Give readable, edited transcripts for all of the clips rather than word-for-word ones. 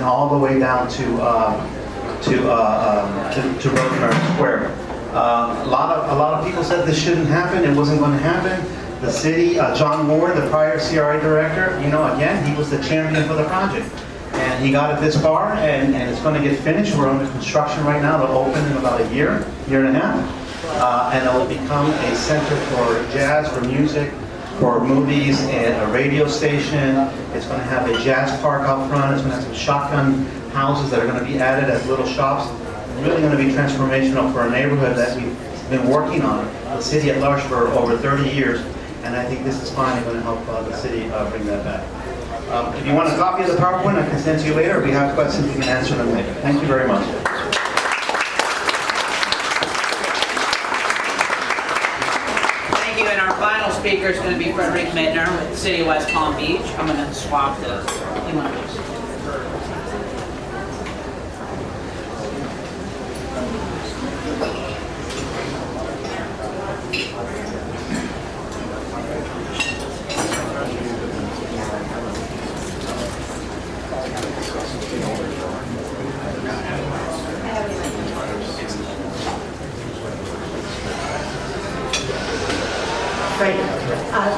all the way down to Rosemary Square. A lot of people said this shouldn't happen. It wasn't going to happen. The city, John Ward, the prior CRA director, again, he was the champion for the project. And he got it this far, and it's going to get finished. We're under construction right now. It'll open in about a year and a half. And it will become a center for jazz, for music, for movies, and a radio station. It's going to have a jazz park out front. It's going to have some shotgun houses that are going to be added as little shops. It's really going to be transformational for a neighborhood that we've been working on, the city at large, for over 30 years. And I think this is finally going to help the city bring that back. If you want a copy of the PowerPoint, I can send to you later. If you have questions, we can answer them later. Thank you very much. Thank you. And our final speaker is going to be Friederike Mittner with the City of West Palm Beach. I'm going to swap those. You want to Great.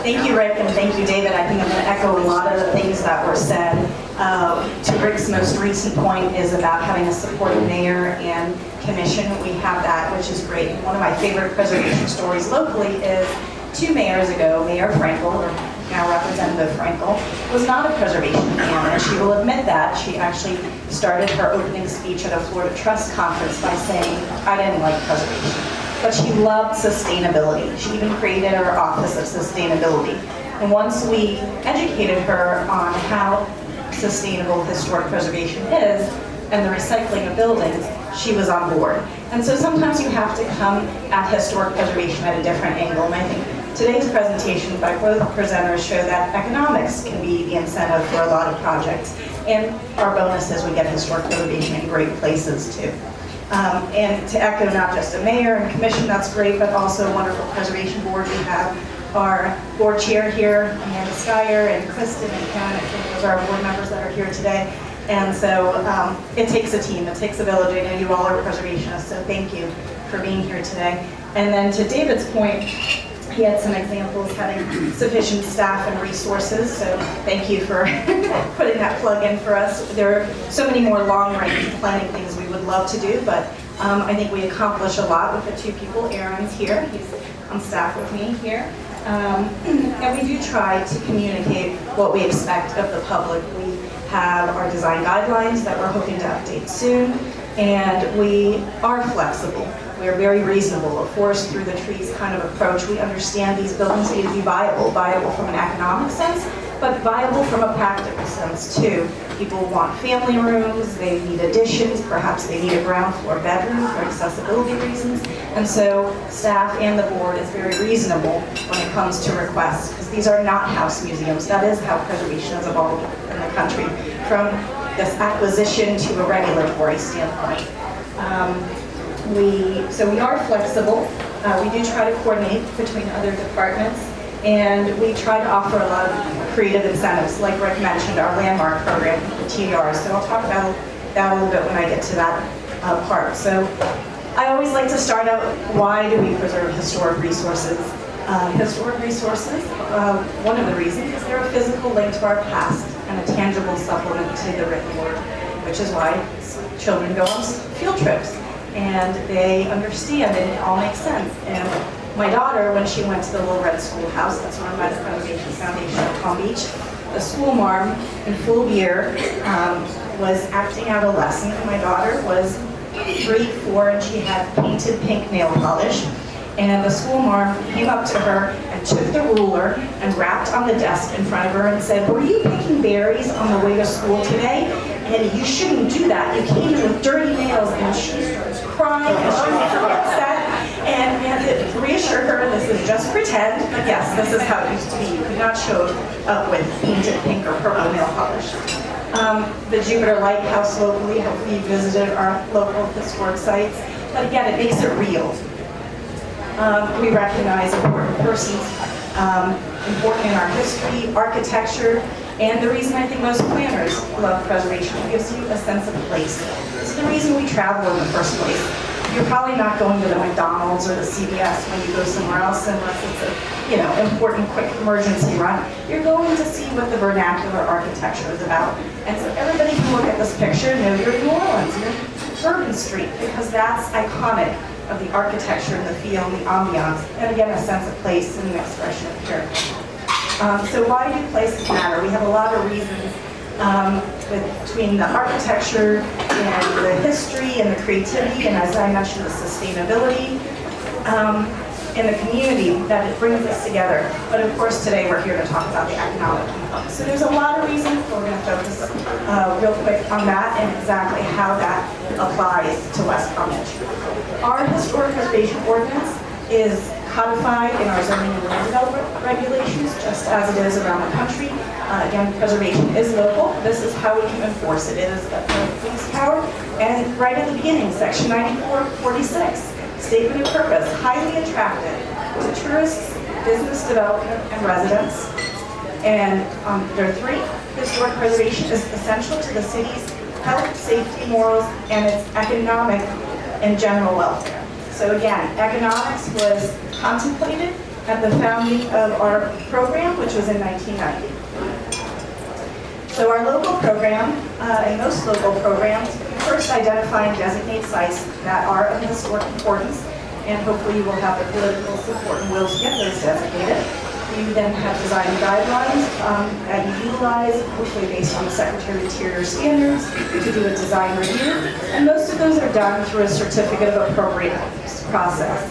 Thank you, Rick, and thank you, David. I think I'm going to echo a lot of the things that were said. To Rick's most recent point is about having a supportive mayor and commission. We have that, which is great. One of my favorite preservation stories locally is 2 mayors ago, Mayor Frankel, or now Representative Frankel, was not a preservation fan, and she will admit that. She actually started her opening speech at a Florida Trust conference by saying, I didn't like preservation. But she loved sustainability. She even created her Office of Sustainability. And once we educated her on how sustainable historic preservation is and the recycling of buildings, she was on board. And so sometimes you have to come at historic preservation at a different angle. And I think today's presentation by both presenters show that economics can be the incentive for a lot of projects. And our bonus is we get historic preservation in great places too. And to echo not just a mayor and commission, that's great, but also a wonderful preservation board. We have our board chair here, Amanda Skyer, and Kristen and Ken. I think those are our board members that are here today. And so it takes a team, it takes a village. I know you all are preservationists, so thank you for being here today. And then to David's point, he had some examples having sufficient staff and resources, so thank you for putting that plug in for us. There are so many more long-range planning things we would love to do, but I think we accomplish a lot with the 2 people. Aaron's here, he's on staff with me here. And we do try to communicate what we expect of the public. We have our design guidelines that we're hoping to update soon, and we are flexible. We are very reasonable, a forest through the trees kind of approach. We understand these buildings need to be viable from an economic sense, but viable from a practical sense too. People want family rooms, they need additions, perhaps they need a ground floor bedroom for accessibility reasons. And so staff and the board is very reasonable when it comes to requests, because these are not house museums. That is how preservation has evolved in the country, from this acquisition to a regulatory standpoint. So we are flexible. We do try to coordinate between other departments, and we try to offer a lot of creative incentives, like Rick mentioned, our landmark program, the TDRs. So I'll talk about that a little bit when I get to that part. So I always like to start out, why do we preserve historic resources? Historic resources, one of the reasons is they're a physical link to our past and a tangible supplement to the written word, which is why children go on field trips. And they understand, and it all makes sense. And my daughter, when she went to the Little Red Schoolhouse, that's run by the Preservation Foundation of Palm Beach, the school marm in full gear was acting out a lesson. My daughter was 3, 4, and she had painted pink nail polish. And the school marm came up to her and took the ruler and rapped on the desk in front of her and said, "Were you picking berries on the way to school today? And you shouldn't do that. You came in with dirty nails." And she starts crying and she was really upset. And we had to reassure her, this is just pretend, but yes, this is how it used to be. You could not show up with painted pink or purple nail polish. The Jupiter Lighthouse locally, hopefully you visited our local historic sites. But again, it makes it real. We recognize important persons, important in our history, architecture, And the reason I think most planners love preservation, it gives you a sense of place. It's the reason we travel in the first place. You're probably not going to the McDonald's or the CVS when you go somewhere else unless it's a, important quick emergency run. You're going to see what the vernacular architecture is about. And so everybody can look at this picture and know you're in New Orleans, you're in Bourbon Street, because that's iconic of the architecture and the feel and the ambiance, and again, a sense of place and an expression of character. So why do places matter? We have a lot of reasons between the architecture and the history and the creativity, and as I mentioned, the sustainability and the community that it brings us together. But of course, today we're here to talk about the economic component. So there's a lot of reasons. We're going to focus real quick on that and exactly how that applies to West Palm Beach. Our historic preservation ordinance is codified in our zoning and land development regulations, just as it is around the country. Again, preservation is local. This is how we can enforce it. It is the police power. And right at the beginning, section 9446, statement of purpose, highly attractive to tourists, business development, and residents. And there are 3, historic preservation is essential to the city's health, safety, morals, and its economic and general welfare. So again, economics was contemplated at the founding of our program, which was in 1990. So our local program, and most local programs, first identify and designate sites that are of historic importance, and hopefully you will have the political support and will to get those designated. We then have design guidelines that you utilize, hopefully based on the Secretary of Interior standards, to do a design review. And most of those are done through a certificate of appropriateness process.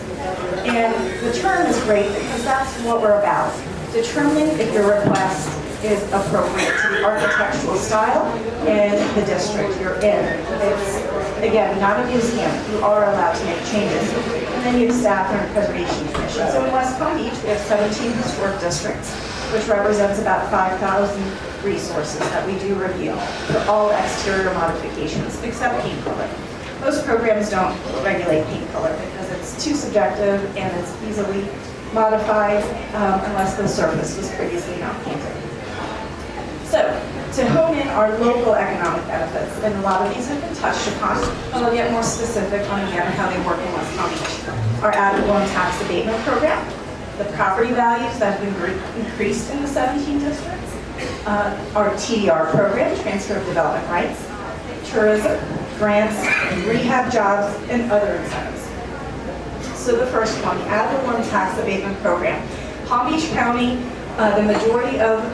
And the term is great because that's what we're about. Determining if your request is appropriate to the architectural style and the district you're in. It's, again, not a museum. You are allowed to make changes. And then you have staff and a preservation commission. So in West Palm Beach, we have 17 historic districts, which represents about 5,000 resources that we do review for all exterior modifications, except paint color. Most programs don't regulate paint color because it's too subjective and it's easily modified unless the surface was previously not painted. So, to hone in our local economic benefits, and a lot of these have been touched upon, but I'll get more specific on again how they work in West Palm Beach. Our ad valorem tax abatement program, the property values that have been increased in the 17 districts, our TDR program, transfer of development rights, tourism, grants, rehab jobs, and other incentives. So the first one, the ad valorem tax abatement program. Palm Beach County, the majority of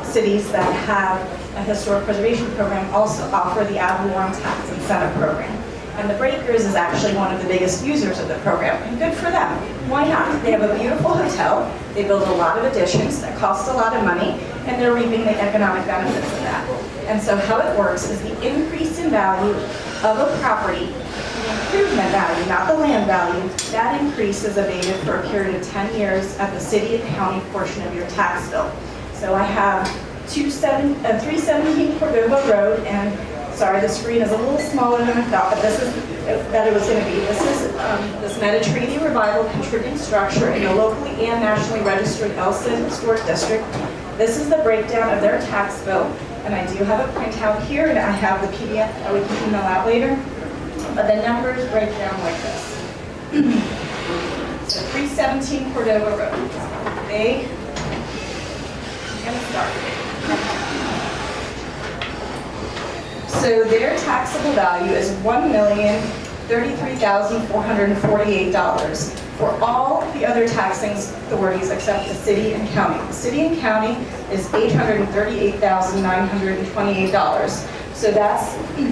cities that have a historic preservation program also offer the ad valorem tax incentive program. And the Breakers is actually one of the biggest users of the program, and good for them. Why not? They have a beautiful hotel, they build a lot of additions that cost a lot of money, and they're reaping the economic benefits of that. And so how it works is the increase in value of a property, the improvement value, not the land value, that increase is abated for a period of 10 years at the city and county portion of your tax bill. So I have 317 Cordova Road, and sorry, the screen is a little smaller than I thought, but this is that it was going to be. This is this Mediterranean Revival contributing structure in a locally and nationally registered ELSID historic district. This is the breakdown of their tax bill, and I do have a printout here, and I have the PDF that we can email out later. But the numbers break down like this. So 317 Cordova Road. They and start. So their taxable value is $1,033,448 for all the other taxing authorities except the city and county. The city and county is $838,928. So that's the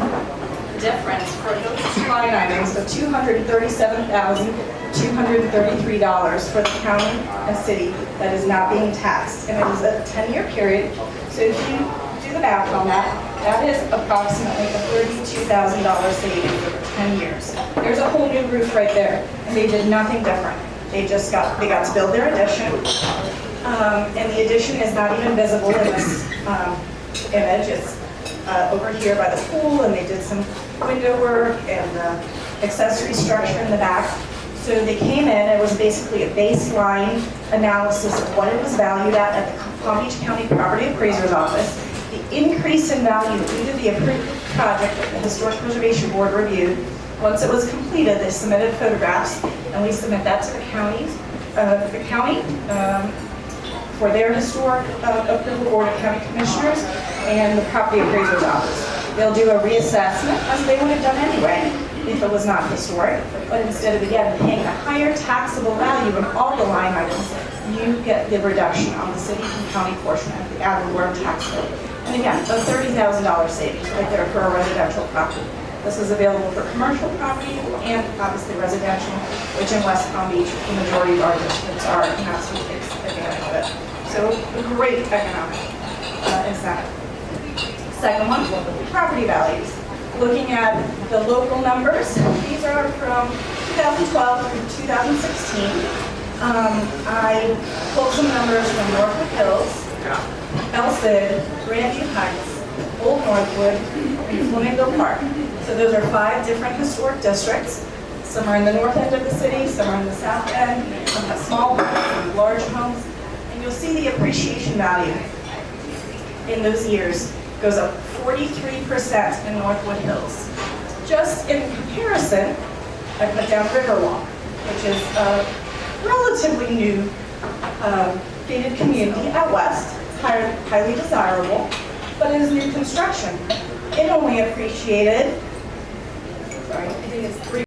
difference for those line items of $237,233 for the county and city that is not being taxed. And it is a 10-year period. So if you do the math on that, that is approximately a $32,000 savings over 10 years. There's a whole new roof right there, and they did nothing different. They got to build their addition, and the addition is not even visible in this image. It's over here by the pool, and they did some window work and accessory structure in the back. So they came in, it was basically a baseline analysis of what it was valued at the Palm Beach County Property Appraiser's Office. The increase in value due to the approved project that the Historic Preservation Board reviewed. Once it was completed, they submitted photographs, and we submit that to the county for their historic approval board of county commissioners and the property appraiser's office. They'll do a reassessment, as they would have done anyway, if it was not historic, but instead of, again, paying a higher taxable value in all the line items, you get the reduction on the city and county portion of the ad valorem tax bill. And again, a $30,000 savings right there for a residential property. This is available for commercial property and obviously residential, which in West Palm Beach, the majority of our districts are, and that's what takes advantage of it. So a great economic incentive. Second one, property values. Looking at the local numbers, these are from 2012 through 2016. I pulled some numbers from Norfolk Hills, Elsted, Grandview Heights, Old Northwood, and Flamingo Park. So those are 5 different historic districts. Some are in the north end of the city, some are in the south end, some have small homes, some have large homes. And you'll see the appreciation value in those years goes up 43% in Northwood Hills. Just in comparison, I put down Riverwalk, which is a relatively new gated community out west, highly desirable, but it is new construction. It only appreciated, sorry, I think it's 3